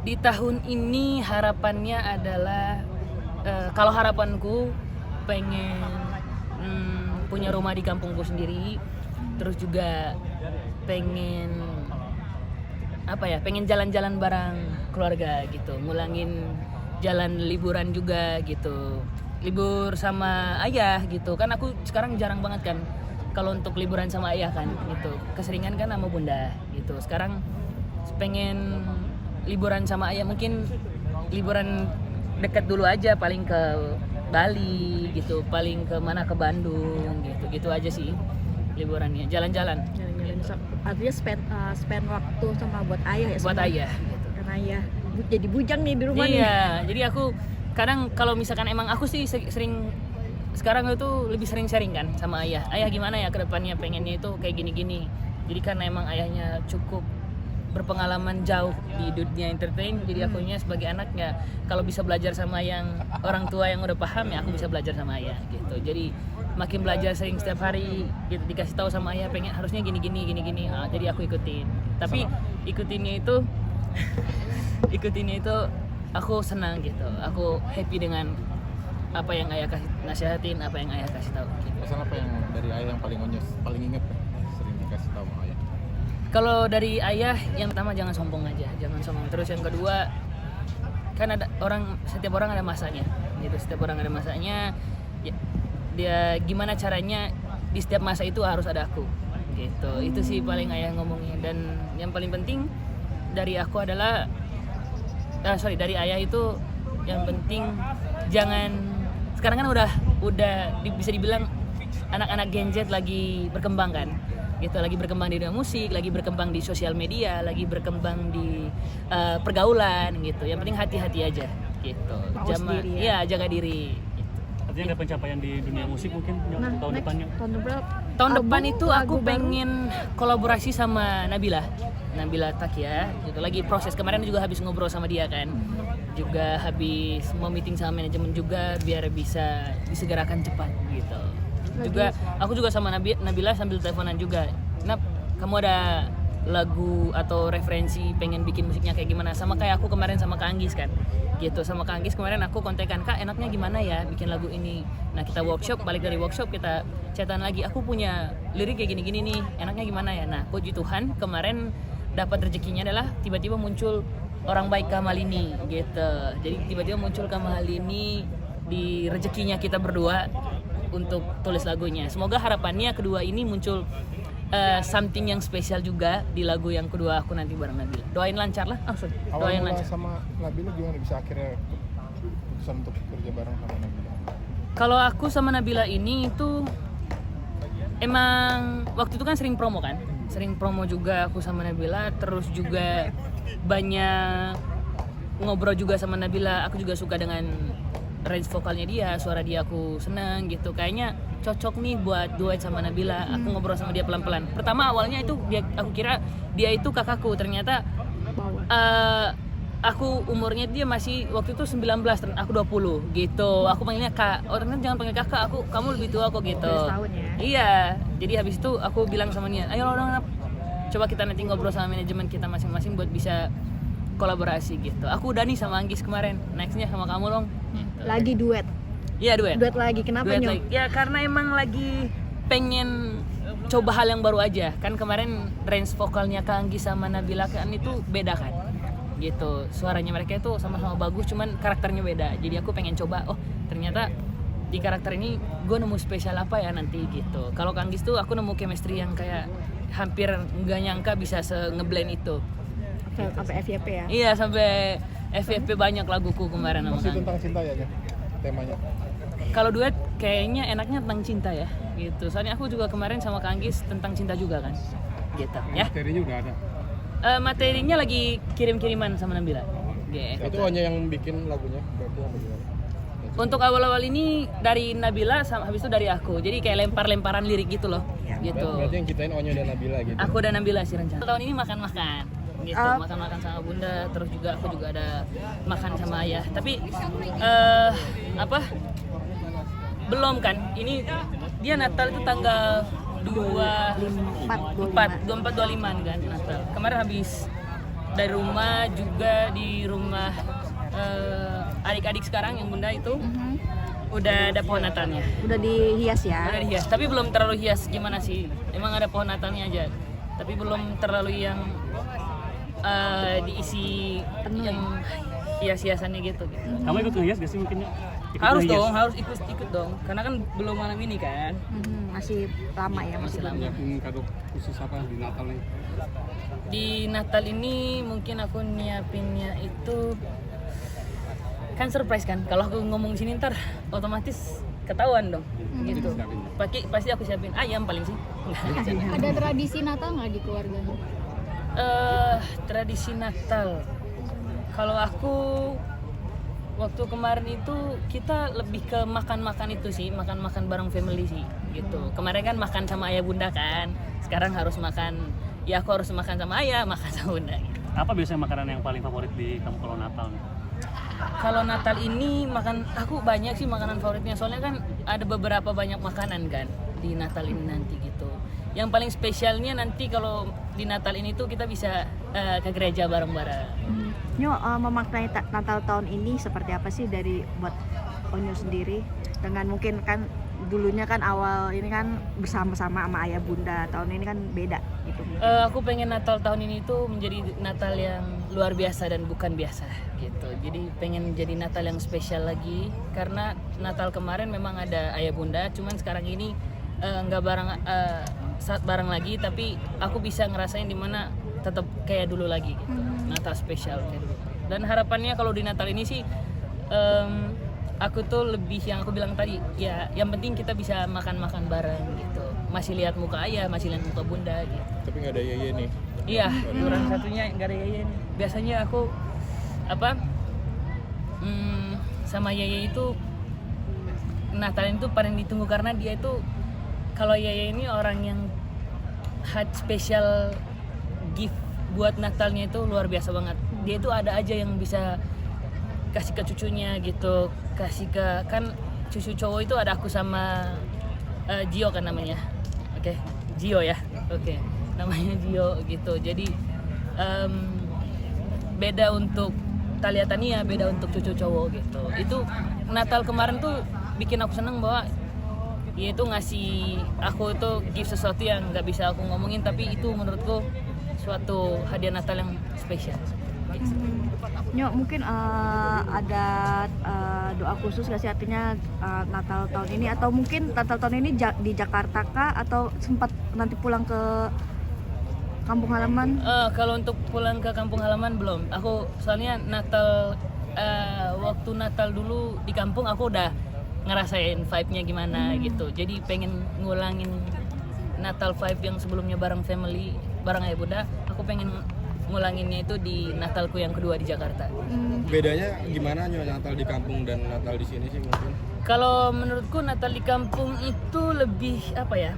Di tahun ini harapannya adalah kalau harapanku pengen punya rumah di kampungku sendiri, terus juga pengen pengen jalan-jalan bareng keluarga gitu, ngulangin jalan liburan juga gitu, libur sama ayah gitu kan. Aku sekarang jarang banget kan kalau untuk liburan sama ayah kan gitu, keseringan kan sama bunda gitu. Sekarang pengen liburan sama ayah, mungkin liburan dekat dulu aja, paling ke Bali gitu, paling ke mana, ke Bandung gitu aja sih liburannya, jalan-jalan. Artinya spend waktu sama buat ayah ya. Buat ayah gitu. Karena ayah jadi bujang nih di rumah nih. Iya, jadi aku kadang kalau misalkan emang aku sih sering sekarang itu lebih sering sharing kan sama ayah. Ayah gimana ya ke depannya, pengennya itu kayak gini-gini. Jadi karena emang ayahnya cukup berpengalaman jauh di dunia entertain, jadi akunya sebagai anaknya kalau bisa belajar sama yang orang tua yang udah paham, ya aku bisa belajar sama ayah gitu. Jadi makin belajar sering setiap hari gitu, dikasih tahu sama ayah pengen harusnya gini, jadi aku ikutin. Tapi ikutinnya itu aku senang gitu, aku happy dengan apa yang ayah kasih nasihatin, apa yang ayah kasih tahu gitu. Pesan apa yang dari ayah yang paling inget sering dikasih tahu sama ayah? Kalau dari ayah, yang pertama jangan sombong aja, jangan sombong. Terus yang kedua, kan setiap orang ada masanya gitu, setiap orang ada masanya ya, dia gimana caranya di setiap masa itu harus ada aku gitu. Itu sih paling ayah ngomongnya. Dan yang paling penting dari aku adalah dari ayah itu yang penting jangan, sekarang kan udah bisa dibilang anak-anak Gen Z lagi berkembang kan gitu, lagi berkembang di dunia musik, lagi berkembang di sosial media, lagi berkembang di pergaulan gitu. Yang penting hati-hati aja gitu. Jaga diri gitu. Artinya ada pencapaian di dunia musik mungkin tahun depannya. Tahun depan itu aku pengen kolaborasi sama Nabila Takia gitu. Lagi proses, kemarin juga habis ngobrol sama dia kan. Juga habis mau meeting sama manajemen juga biar bisa disegerakan cepat gitu. Juga aku juga sama Nabila sambil teleponan juga. Nap, kamu ada lagu atau referensi pengen bikin musiknya kayak gimana? Sama kayak aku kemarin sama Kak Anggis kan. Gitu, sama Kak Anggis kemarin aku kontekan, Kak enaknya gimana ya bikin lagu ini. Nah, kita workshop, balik dari workshop kita chatan lagi. Aku punya lirik kayak gini-gini nih, enaknya gimana ya? Nah, puji Tuhan kemarin dapat rezekinya adalah tiba-tiba muncul orang baik Kamalini gitu. Jadi tiba-tiba muncul Kamalini di rezekinya kita berdua untuk tulis lagunya. Semoga harapannya kedua ini muncul something yang spesial juga di lagu yang kedua aku nanti bareng Nabila. Doain lancar lah. Doain lancar. Sama Nabila gimana bisa akhirnya keputusan untuk kerja bareng sama Nabila? Kalau aku sama Nabila ini itu emang waktu itu kan sering promo juga aku sama Nabila, terus juga banyak ngobrol juga sama Nabila. Aku juga suka dengan range vokalnya dia, suara dia aku seneng gitu. Kayaknya cocok nih buat duet sama Nabila. Aku ngobrol sama dia pelan-pelan. Pertama awalnya itu aku kira dia itu kakakku, ternyata aku umurnya dia masih waktu itu 19 dan aku 20 gitu. Aku panggilnya Kak. Oh ternyata jangan panggil kakak, kamu lebih tua kok gitu. Iya. Jadi habis itu aku bilang sama dia, ayo dong, coba kita nanti ngobrol sama manajemen kita masing-masing buat bisa kolaborasi gitu. Aku udah nih sama Anggis kemarin, nextnya sama kamu dong. Gitu. Lagi duet. Iya duet. Duet lagi, kenapa Nyong? Ya karena emang lagi pengen coba hal yang baru aja. Kan kemarin range vokalnya Kak Anggis sama Nabila kan itu beda kan. Gitu. Suaranya mereka itu sama-sama bagus, cuman karakternya beda. Jadi aku pengen coba, oh ternyata di karakter ini gue nemu spesial apa ya nanti gitu. Kalau Kak Anggis tuh aku nemu chemistry yang kayak hampir nggak nyangka bisa ngeblend itu. Sampai FYP ya? Iya, sampai FYP banyak laguku kemarin sama Masih tentang cinta ya temanya? Kalau duet kayaknya enaknya tentang cinta ya gitu. Soalnya aku juga kemarin sama Kak Anggis tentang cinta juga kan gitu ya. Materinya udah ada? Materinya lagi kirim-kiriman sama Nabila gitu. Itu hanya yang bikin lagunya? Berarti yang bagaimana? Untuk awal-awal ini dari Nabila, habis itu dari aku. Jadi kayak lempar-lemparan lirik gitu loh gitu. Berarti yang kitain Onyo dan Nabila gitu? Aku dan Nabila sih rencana. Tahun ini makan-makan gitu, makan-makan sama bunda, terus juga aku juga ada makan sama ayah. Tapi belum kan, ini dia Natal itu tanggal 24, 25 kan Natal. Kemarin habis dari rumah juga di rumah adik-adik sekarang yang bunda itu udah ada pohon Natalnya. Udah dihias ya? Udah dihias, tapi belum terlalu hias gimana sih. Emang ada pohon Natalnya aja, tapi belum terlalu yang diisi Penuh yang hias-hiasannya gitu. Kamu ikut ngehias gak sih mungkin? Ikut Harus ngehias? dong, harus ikut dong, karena kan belum malam ini kan. Masih lama ya, masih lama. Nyiapin kado khusus apa di Natal nih? Di Natal ini mungkin aku nyiapinnya itu kan surprise kan. Kalau aku ngomong di sini ntar otomatis ketahuan dong. Gitu. Pasti aku siapin ayam paling sih. Ada tradisi Natal nggak di keluarganya? Tradisi Natal. Kalau aku waktu kemarin itu kita lebih ke makan-makan itu sih, makan-makan bareng family sih gitu. Kemarin kan makan sama ayah bunda kan. Sekarang harus makan, ya aku harus makan sama ayah, makan sama bunda gitu. Apa biasanya makanan yang paling favorit di kamu kalau Natal nih? Kalau Natal ini aku banyak sih makanan favoritnya, soalnya kan ada beberapa banyak makanan kan di Natal ini nanti gitu. Yang paling spesialnya nanti kalau di Natal ini tuh kita bisa ke gereja bareng-bareng. Nyo, memaknai Natal tahun ini seperti apa sih dari buat Onyo sendiri? Dengan mungkin kan dulunya kan awal ini kan bersama-sama sama ayah bunda, tahun ini kan beda gitu. Aku pengen Natal tahun ini tuh menjadi Natal yang luar biasa dan bukan biasa gitu. Jadi pengen jadi Natal yang spesial lagi, karena Natal kemarin memang ada ayah bunda, cuman sekarang ini nggak saat bareng lagi, tapi aku bisa ngerasain dimana tetap kayak dulu lagi gitu. Natal spesial kayak dulu. Dan harapannya kalau di Natal ini sih aku tuh lebih yang aku bilang tadi, ya yang penting kita bisa makan-makan bareng gitu. Masih lihat muka ayah, masih lihat muka bunda gitu. Tapi nggak ada Yeye nih. Iya, kurang satunya nggak ada Yeye nih. Biasanya aku sama Yeye itu Natal itu paling ditunggu, karena dia itu, kalau Yeye ini orang yang special gift buat Natalnya itu luar biasa banget. Dia itu ada aja yang bisa kasih ke cucunya gitu, kasih ke, kan cucu cowok itu ada aku sama Gio kan namanya. Oke, Gio ya. Oke, namanya Gio gitu. Jadi beda untuk Talia Tania, beda untuk cucu cowok gitu. Itu Natal kemarin tuh bikin aku seneng bahwa dia itu ngasih aku itu gift sesuatu yang nggak bisa aku ngomongin, tapi itu menurutku suatu hadiah Natal yang spesial. Gitu. Nyo, mungkin ada doa khusus gak sih artinya Natal tahun ini, atau mungkin Natal tahun ini di Jakarta kah, atau sempat nanti pulang ke kampung halaman? Kalau untuk pulang ke kampung halaman belum. Aku soalnya Natal waktu Natal dulu di kampung aku udah ngerasain vibe-nya gimana gitu. Jadi pengen ngulangin Natal vibe yang sebelumnya bareng family, bareng ayah bunda. Aku pengen ngulanginnya itu di Natalku yang kedua di Jakarta. Bedanya gimana Natal di kampung dan Natal di sini sih mungkin? Kalau menurutku Natal di kampung itu lebih apa ya?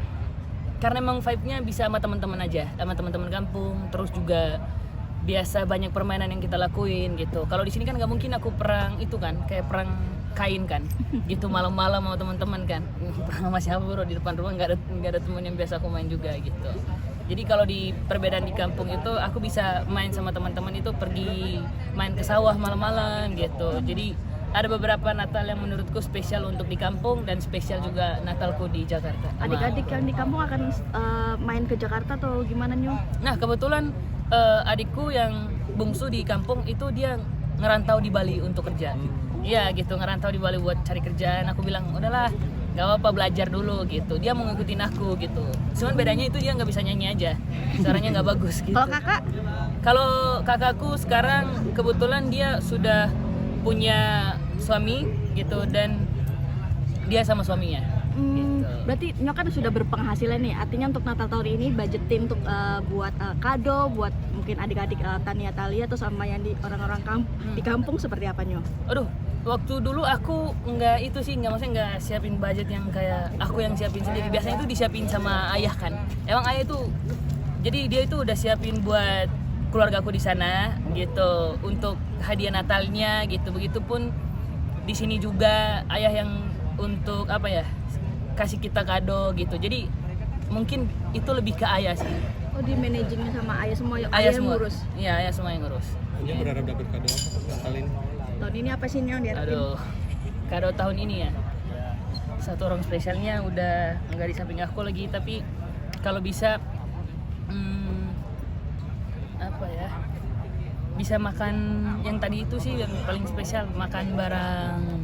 Karena emang vibe-nya bisa sama teman-teman aja, sama teman-teman kampung. Terus juga biasa banyak permainan yang kita lakuin gitu. Kalau di sini kan nggak mungkin aku perang itu kan, kayak perang kain kan, gitu malam-malam sama teman-teman kan. Perang sama siapa bro, di depan rumah nggak ada teman yang biasa aku main juga gitu. Jadi kalau di perbedaan di kampung itu aku bisa main sama teman-teman itu pergi main ke sawah malam-malam gitu. Jadi ada beberapa Natal yang menurutku spesial untuk di kampung dan spesial juga Natalku di Jakarta. Adik-adik yang di kampung akan main ke Jakarta atau gimana Nyo? Nah kebetulan adikku yang bungsu di kampung itu dia ngerantau di Bali untuk kerja. Iya gitu, ngerantau di Bali buat cari kerjaan. Aku bilang udahlah, gak apa-apa belajar dulu gitu. Dia mau ngikutin aku gitu. Cuman bedanya itu dia nggak bisa nyanyi aja, suaranya nggak bagus gitu. Kalau kakak? Kalau kakakku sekarang kebetulan dia sudah punya suami gitu, dan dia sama suaminya. Gitu. Berarti Nyo kan sudah berpenghasilan nih. Artinya untuk Natal tahun ini budgetin untuk buat kado buat mungkin adik-adik Tania Talia atau sama yang di orang-orang di kampung seperti apa Nyo? Aduh, waktu dulu aku maksudnya nggak siapin budget yang kayak aku yang siapin sendiri. Biasanya itu disiapin sama ayah kan. Emang ayah itu, jadi dia itu udah siapin buat keluarga aku di sana gitu untuk hadiah Natalnya gitu. Begitupun di sini juga ayah yang untuk apa ya, kasih kita kado gitu. Jadi mungkin itu lebih ke ayah sih. Oh Oh, di managingnya sama ayah semua, ayah Ayah yang semua. ngurus. Iya, ayah semua yang ngurus. Nyonya berharap dapat kado apa Natal ini? Tahun ini apa sih Nyon? Aduh, kado tahun ini ya. Satu orang spesialnya udah nggak di samping aku lagi, tapi kalau bisa apa ya? Bisa makan yang tadi itu sih yang paling spesial, makan bareng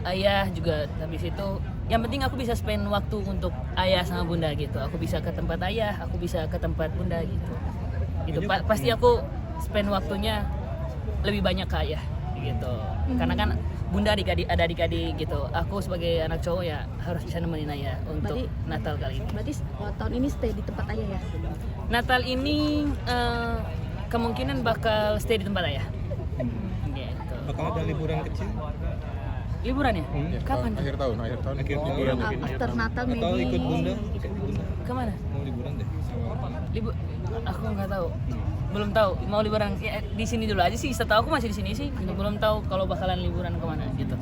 ayah juga. Habis itu yang penting aku bisa spend waktu untuk ayah sama bunda gitu. Aku bisa ke tempat ayah, aku bisa ke tempat bunda gitu. Itu pasti aku spend waktunya lebih banyak ke ayah gitu. Karena kan bunda ada adik-adik gitu. Aku sebagai anak cowok ya harus bisa nemenin ayah untuk Berarti- Natal kali ini. Berarti tahun ini stay di tempat ayah ya? Natal ini kemungkinan bakal stay di tempat ayah. Gitu. Bakal ada liburan kecil Liburan ya? Ya, Kapan? akhir tahun akhir liburan. tahun After Natal atau maybe. ikut bunda? Ikut bunda. Kemana? Mau liburan deh sama Aku nggak tahu. Belum tahu. Mau liburan ya, di sini dulu aja sih. Setahu aku masih di sini sih. Belum tahu kalau bakalan liburan kemana gitu.